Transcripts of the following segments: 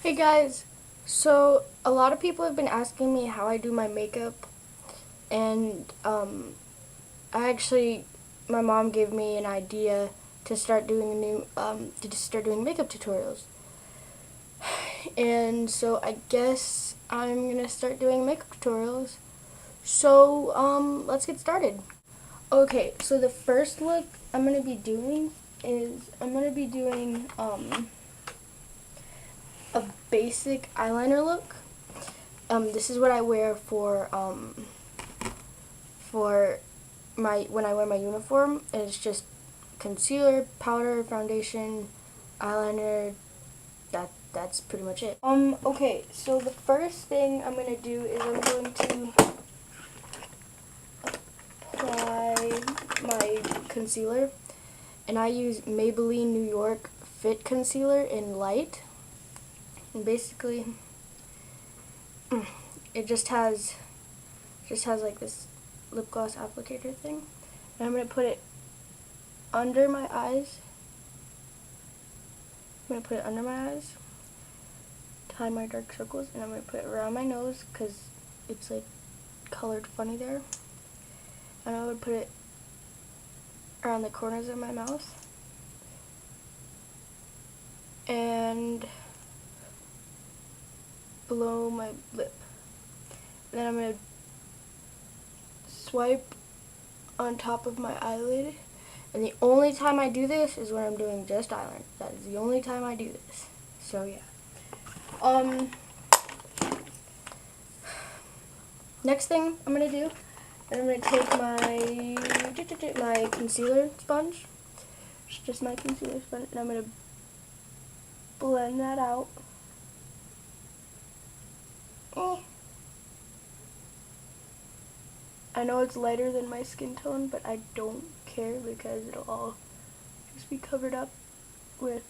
Hey guys, so a lot of people have been asking me how I do my makeup, and my mom gave me an idea to start doing makeup tutorials, and so I guess I'm gonna start doing makeup tutorials. So let's get started. Okay, so the first look I'm gonna be doing is a basic eyeliner look. This is what I wear for my when I wear my uniform, and it's just concealer, powder, foundation, eyeliner. That's pretty much it. Okay, so the first thing I'm gonna do is I'm going to apply my concealer, and I use Maybelline New York Fit Concealer in light, and basically it just has like this lip gloss applicator thing, and I'm gonna put it under my eyes. I'm gonna put it under my eyes to hide my dark circles, and I'm gonna put it around my nose because it's like colored funny there. And I would put it around the corners of my mouth and below my lip. And then I'm gonna swipe on top of my eyelid. And the only time I do this is when I'm doing just eyeliner. That is the only time I do this. So yeah. Next thing I'm gonna do, and I'm gonna take my concealer sponge. It's just my concealer sponge, and I'm gonna blend that out. I know it's lighter than my skin tone, but I don't care because it'll all just be covered up with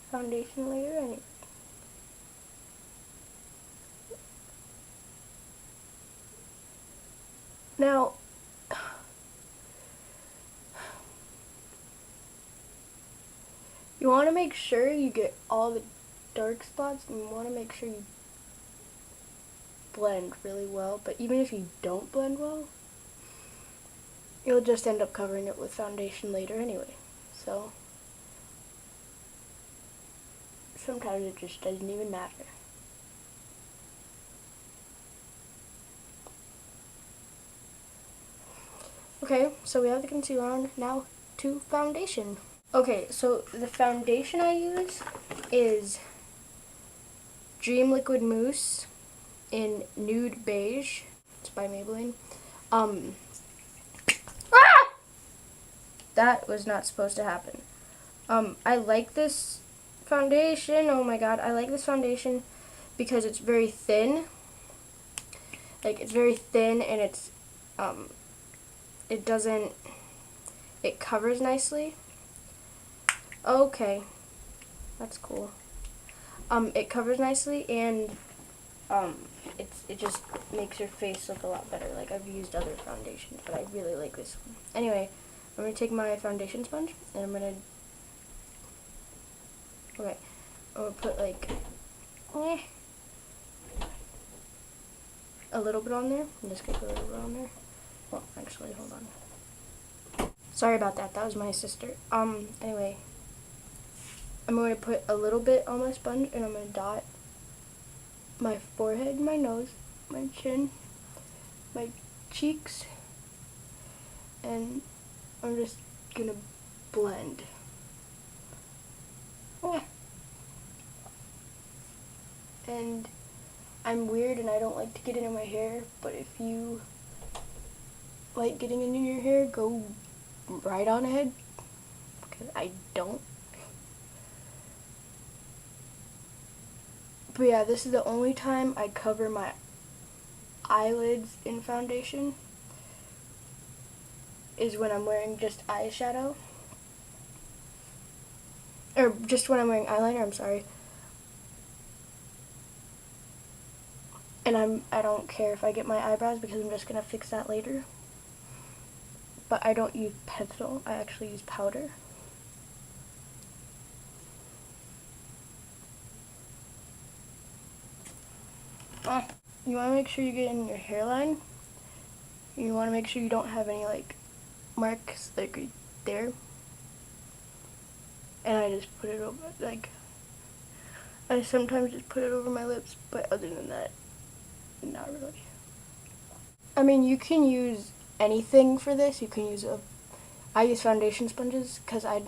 foundation layer anyway. Now, you want to make sure you get all the dark spots, and you want to make sure you blend really well, but even if you don't blend well, you'll just end up covering it with foundation later anyway. So, sometimes it just doesn't even matter. Okay, so we have the concealer on, now to foundation. Okay, so the foundation I use is Dream Liquid Mousse in Nude Beige. It's by Maybelline. That was not supposed to happen. I like this foundation. Oh my god, I like this foundation because it's very thin. Like, it's very thin, and it covers nicely. Okay, that's cool. It covers nicely, and it just makes your face look a lot better. Like, I've used other foundations, but I really like this one. Anyway, I'm gonna take my foundation sponge, and I'm gonna put like a little bit on there. I'm just gonna put a little bit on there. Well, actually, hold on. Sorry about that. That was my sister. Anyway, I'm going to put a little bit on my sponge, and I'm going to dot my forehead, my nose, my chin, my cheeks, and I'm just going to blend. And I'm weird and I don't like to get it in my hair, but if you like getting it in your hair, go right on ahead, because I don't. But yeah, this is the only time I cover my eyelids in foundation, is when I'm wearing just eyeshadow. Or just when I'm wearing eyeliner, I'm sorry. And I don't care if I get my eyebrows because I'm just going to fix that later. But I don't use pencil, I actually use powder. You want to make sure you get in your hairline. You want to make sure you don't have any like marks like right there. And I just put it over, like, I sometimes just put it over my lips, but other than that, not really. I mean, you can use anything for this. You can use I use foundation sponges because I just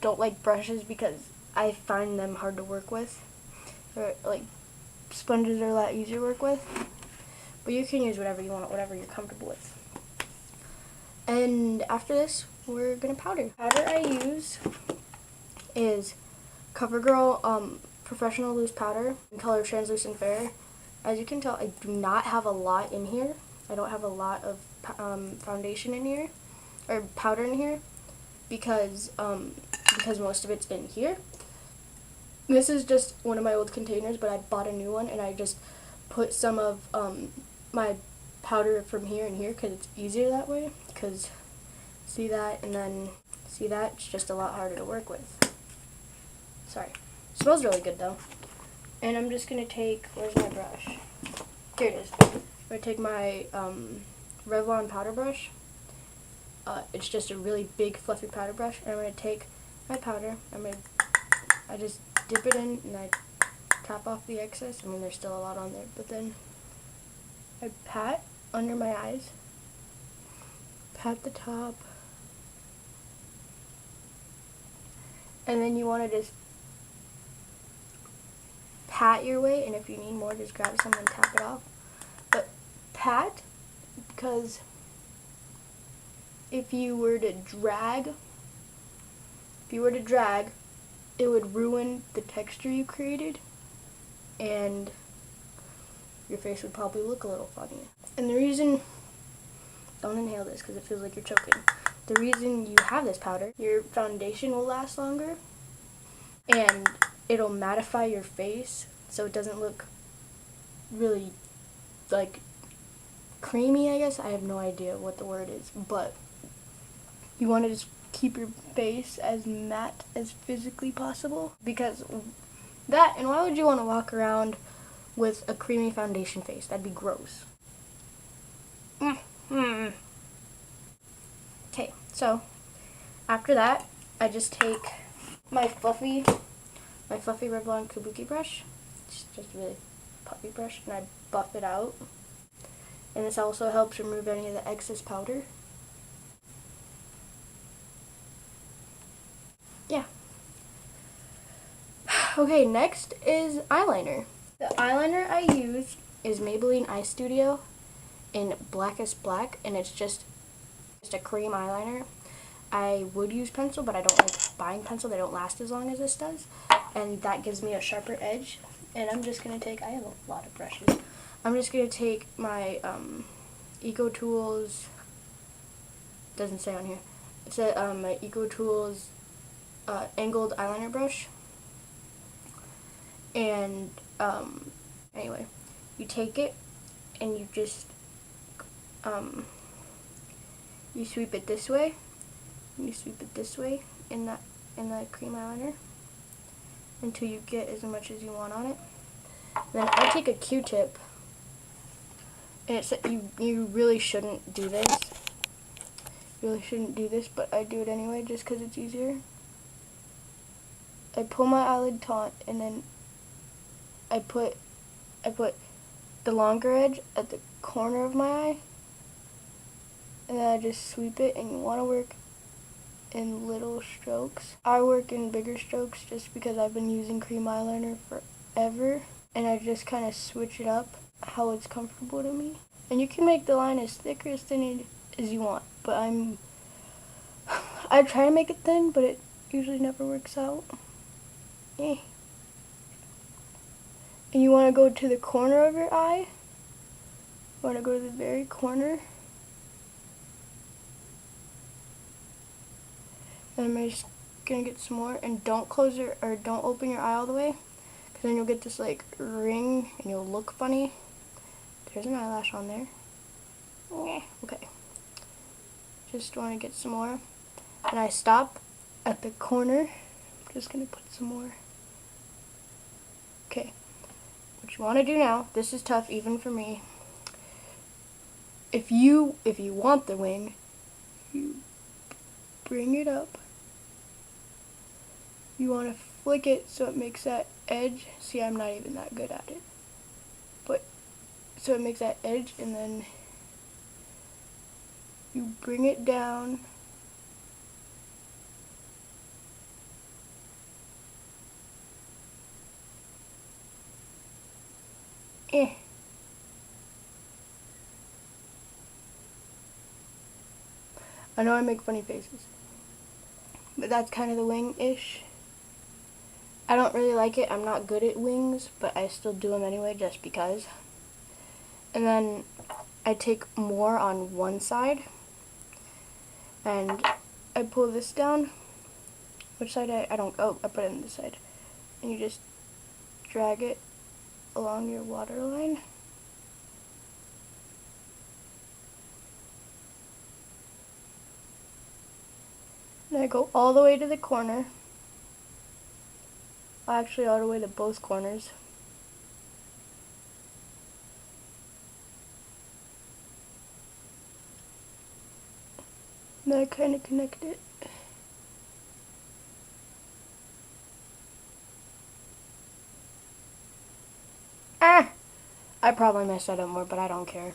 don't like brushes because I find them hard to work with. Or, like, sponges are a lot easier to work with. But you can use whatever you want, whatever you're comfortable with. And after this, we're gonna powder. Powder I use is CoverGirl Professional Loose Powder in color Translucent Fair. As you can tell, I do not have a lot in here. I don't have a lot of foundation in here, or powder in here, because most of it's in here. This is just one of my old containers, but I bought a new one, and I just put some of my powder from here and here because it's easier that way. Because see that, and then see that, it's just a lot harder to work with. Sorry. It smells really good though. And I'm just going to take, where's my brush? Here it is. I'm going to take my Revlon powder brush. It's just a really big fluffy powder brush. And I'm going to take my powder. I just dip it in and I tap off the excess. I mean, there's still a lot on there. But then I pat under my eyes. Pat the top. And then you want to just pat your way, and if you need more, just grab some and tap it off. But pat, because if you were to drag, it would ruin the texture you created, and your face would probably look a little funny. And the reason, don't inhale this because it feels like you're choking. The reason you have this powder, your foundation will last longer, and it'll mattify your face so it doesn't look really like creamy, I guess. I have no idea what the word is, but you want to just keep your face as matte as physically possible, because that, and why would you want to walk around with a creamy foundation face? That'd be gross. Okay, so after that, I just take my fluffy Revlon Kabuki brush. It's just a really puffy brush, and I buff it out. And this also helps remove any of the excess powder. Yeah. Okay, next is eyeliner. The eyeliner I use is Maybelline Eye Studio in Blackest Black, and it's just a cream eyeliner. I would use pencil, but I don't like buying pencil. They don't last as long as this does, and that gives me a sharper edge. And I'm just going to take, I have a lot of brushes. I'm just going to take my Eco Tools, doesn't say on here, it's my Eco Tools angled eyeliner brush. And anyway, you take it and you just you sweep it this way. You sweep it this way in the cream eyeliner until you get as much as you want on it. Then I take a Q-tip, and it's you really shouldn't do this. You really shouldn't do this, but I do it anyway just because it's easier. I pull my eyelid taut, and then I put the longer edge at the corner of my eye, and then I just sweep it. And you want to work in little strokes. I work in bigger strokes just because I've been using cream eyeliner forever, and I just kind of switch it up how it's comfortable to me. And you can make the line as thick or as thin as you want, but I try to make it thin, but it usually never works out. And you want to go to the corner of your eye. You want to go to the very corner. And I'm just gonna get some more, and don't don't open your eye all the way, because then you'll get this like ring and you'll look funny. There's an eyelash on there. Okay. Just want to get some more, and I stop at the corner. I'm just gonna put some more. Okay. what you want to do now, this is tough even for me. If you want the wing, you bring it up. You want to flick it so it makes that edge. See, I'm not even that good at it. But, so it makes that edge, and then you bring it down. Eh. I know I make funny faces, but that's kind of the wing-ish. I don't really like it. I'm not good at wings, but I still do them anyway just because. And then I take more on one side, and I pull this down. Which side I don't, oh, I put it in this side. And you just drag it along your waterline. And I go all the way to the corner. Actually, all the way to both corners. And then I kind of connect it. Ah! I probably messed that up more, but I don't care.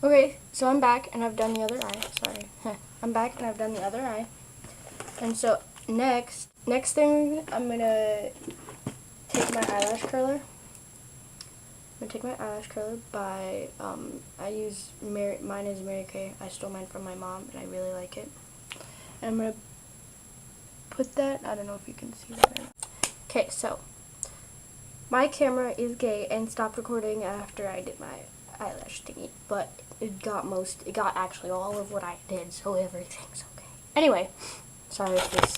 Okay, so I'm back and I've done the other eye. Sorry. I'm back and I've done the other eye. And so next thing, I'm gonna take my eyelash curler. I'm gonna take my eyelash curler by, I use mine is Mary Kay. I stole mine from my mom and I really like it. And I'm gonna put that, I don't know if you can see that or not. Okay, so my camera is gay and stopped recording after I did my eyelash thingy, but it got actually all of what I did, so everything's okay. Anyway, sorry if this,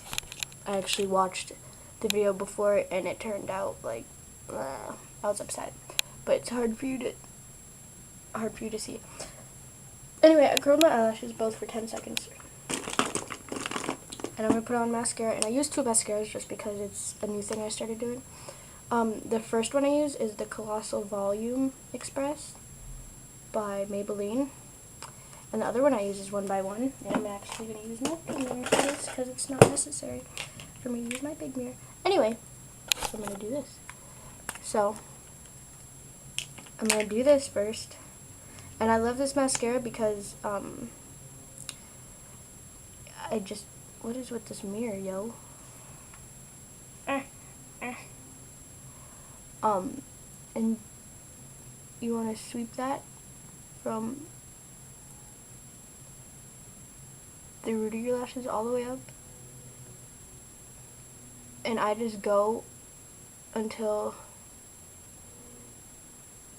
I actually watched the video before and it turned out like, I was upset, but it's hard for you to see. Anyway, I curled my eyelashes both for 10 seconds. And I'm going to put on mascara, and I use 2 mascaras just because it's a new thing I started doing. The first one I use is the Colossal Volume Express by Maybelline. And the other one I use is 1 by 1. And I'm actually going to use my big mirror for this because it's not necessary for me to use my big mirror. Anyway, so I'm going to do this. So, I'm going to do this first. And I love this mascara because, what is with this mirror, yo? And you want to sweep that from the root of your lashes all the way up. And I just go until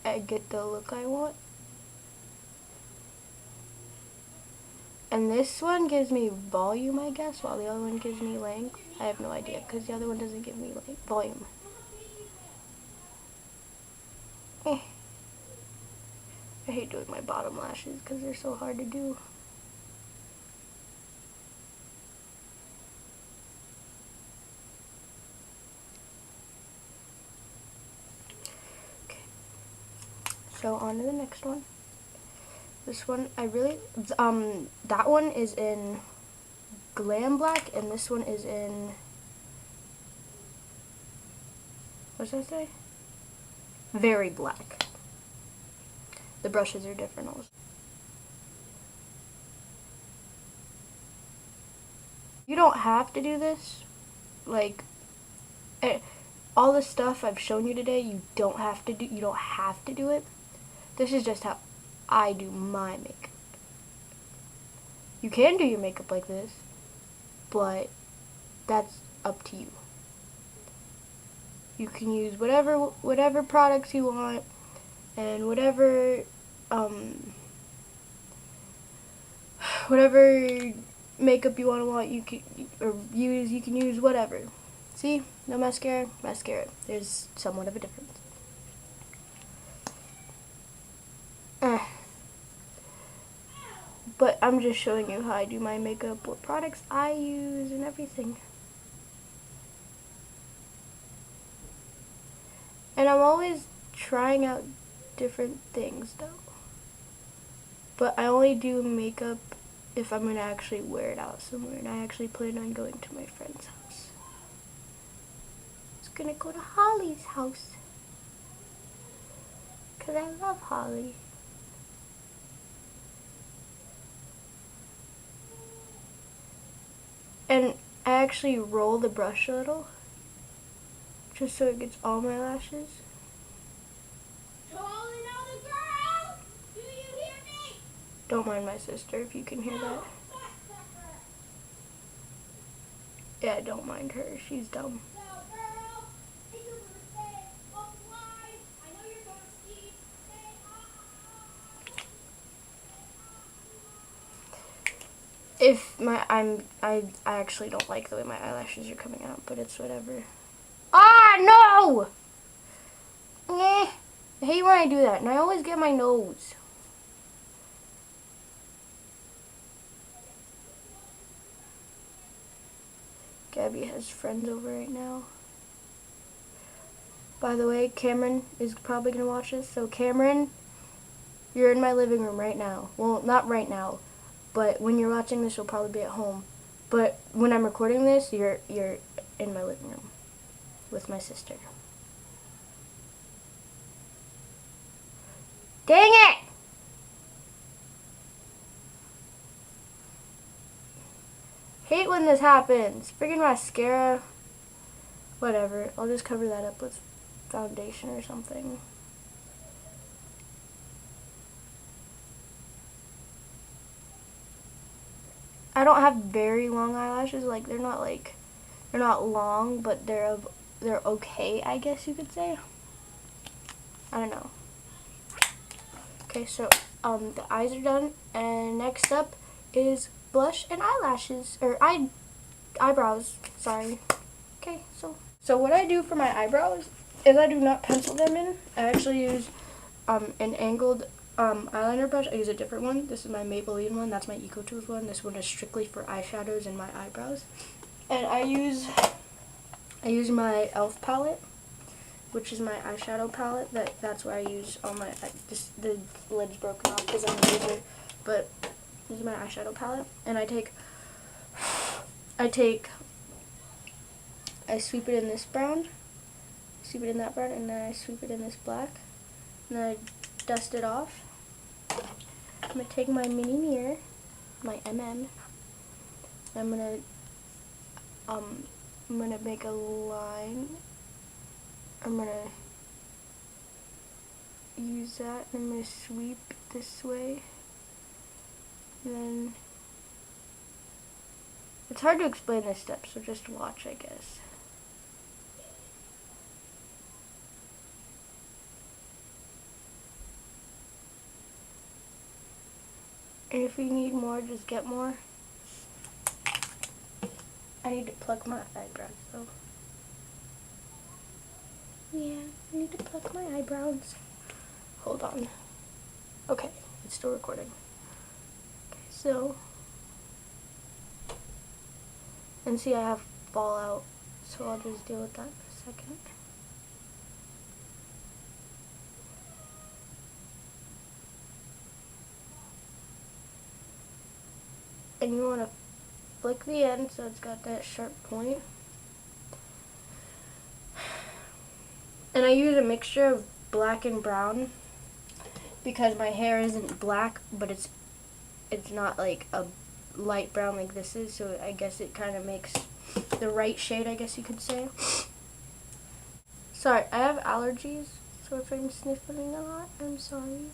I get the look I want. And this one gives me volume, I guess, while the other one gives me length. I have no idea, because the other one doesn't give me volume. I hate doing my bottom lashes, because they're so hard to do. Okay. So, on to the next one. This one, that one is in Glam Black, and this one is in, what does that say? Very Black. The brushes are different also. You don't have to do this. Like, all the stuff I've shown you today, you don't have to do it. This is just how I do my makeup. You can do your makeup like this, but that's up to you. You can use whatever products you want, and whatever makeup you want, you can use whatever. See, no mascara. There's somewhat of a difference. But I'm just showing you how I do my makeup, what products I use, and everything. And I'm always trying out different things, though. But I only do makeup if I'm going to actually wear it out somewhere, and I actually plan on going to my friend's house. I was going to go to Holly's house, because I love Holly. And I actually roll the brush a little, just so it gets all my lashes. Don't mind my sister if you can hear that. Yeah, don't mind her. She's dumb. I actually don't like the way my eyelashes are coming out, but it's whatever. Ah, no! I hate when I do that, and I always get my nose. Gabby has friends over right now. By the way, Cameron is probably going to watch this. So Cameron, you're in my living room right now. Well, not right now, but when you're watching this, you'll probably be at home. But when I'm recording this, you're in my living room with my sister. Dang it! Hate when this happens. Friggin' mascara. Whatever. I'll just cover that up with foundation or something. I don't have very long eyelashes. Like they're not long, but they're okay, I guess you could say. I don't know. Okay, so the eyes are done, and next up is blush and eyelashes, or eyebrows. Sorry. Okay, so what I do for my eyebrows is I do not pencil them in. I actually use an angled eyeliner brush. I use a different one. This is my Maybelline one. That's my Eco Tools one. This one is strictly for eyeshadows and my eyebrows. And I use my e.l.f. palette, which is my eyeshadow palette. That's where I use all my the lid's broken off because I'm a user. But this is my eyeshadow palette, and I sweep it in this brown, sweep it in that brown, and then I sweep it in this black, and then I dust it off. I'm going to take my mini mirror, my MM, I'm going to make a line. I'm going to use that, and I'm going to sweep this way, and then it's hard to explain this step, so just watch, I guess. And if you need more, just get more. I need to pluck my eyebrows, though. Yeah, I need to pluck my eyebrows. Hold on. Okay, it's still recording. Okay, so... And see, I have fallout, so I'll just deal with that in a second. And you want to flick the end so it's got that sharp point. And I use a mixture of black and brown because my hair isn't black, but it's not like a light brown like this is, so I guess it kind of makes the right shade, I guess you could say. Sorry, I have allergies, so if I'm sniffling a lot, I'm sorry.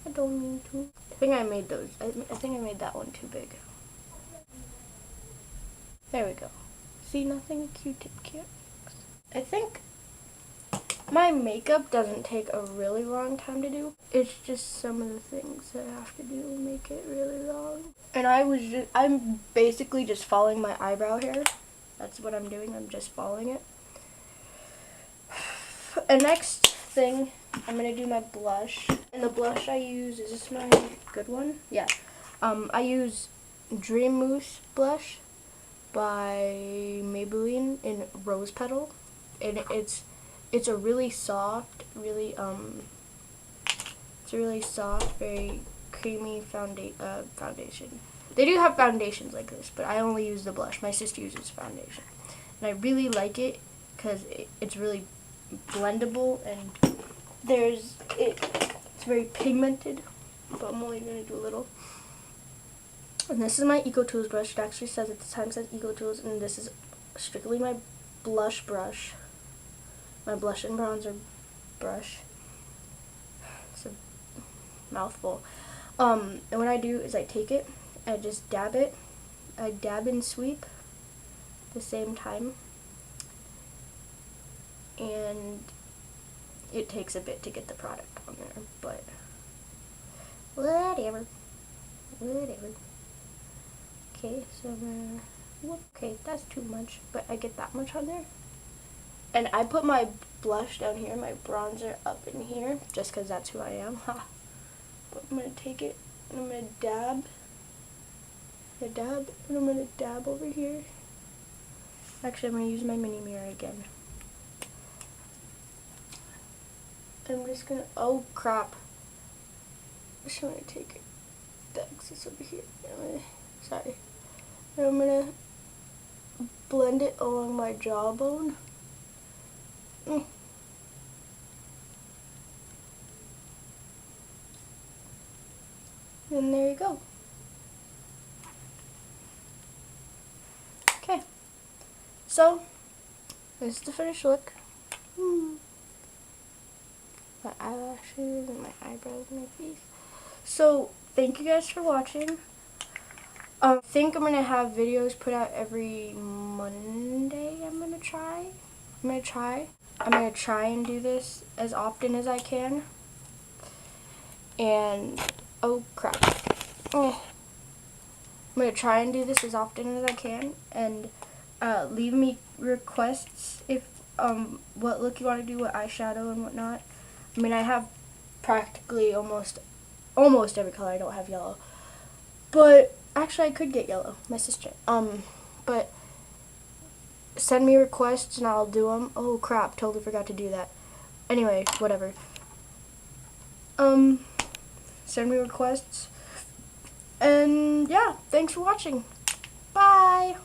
I don't mean to. I think I made those. I think I made that one too big. There we go. See, nothing a Q-tip can't fix. I think my makeup doesn't take a really long time to do. It's just some of the things that I have to do make it really long. And I'm basically just following my eyebrow hair. That's what I'm doing. I'm just following it. And next thing, I'm gonna do my blush. And the blush I use, is this my good one? Yeah. I use Dream Mousse blush by Maybelline in Rose Petal. And it's a really soft, it's a really soft, very creamy foundation. They do have foundations like this, but I only use the blush. My sister uses foundation. And I really like it because it's really blendable and it's very pigmented, but I'm only going to do a little. And this is my Eco Tools brush. It actually says at the time it says Eco Tools, and this is strictly my blush brush. My blush and bronzer brush. It's a mouthful. And what I do is I take it, I just dab it. I dab and sweep at the same time. And it takes a bit to get the product on there, but whatever. Okay, so okay, that's too much, but I get that much on there. And I put my blush down here, my bronzer up in here, just because that's who I am. Ha. But I'm going to take it, and I'm going to dab. And I'm going to dab over here. Actually, I'm going to use my mini mirror again. I'm just going to, oh crap. I'm just going to take the excess over here. Sorry. And I'm going to blend it along my jawbone. And there you go. Okay. So, this is the finished look. My eyelashes and my eyebrows and my face. So, thank you guys for watching. I think I'm going to have videos put out every Monday. I'm going to try and do this as often as I can. And, oh crap. I'm going to try and do this as often as I can. And leave me requests if what look you want to do, what eyeshadow and whatnot. I mean, I have practically almost every color. I don't have yellow. But actually I could get yellow. My sister. But send me requests and I'll do them. Oh crap, totally forgot to do that. Anyway, whatever. Send me requests. And yeah, thanks for watching. Bye.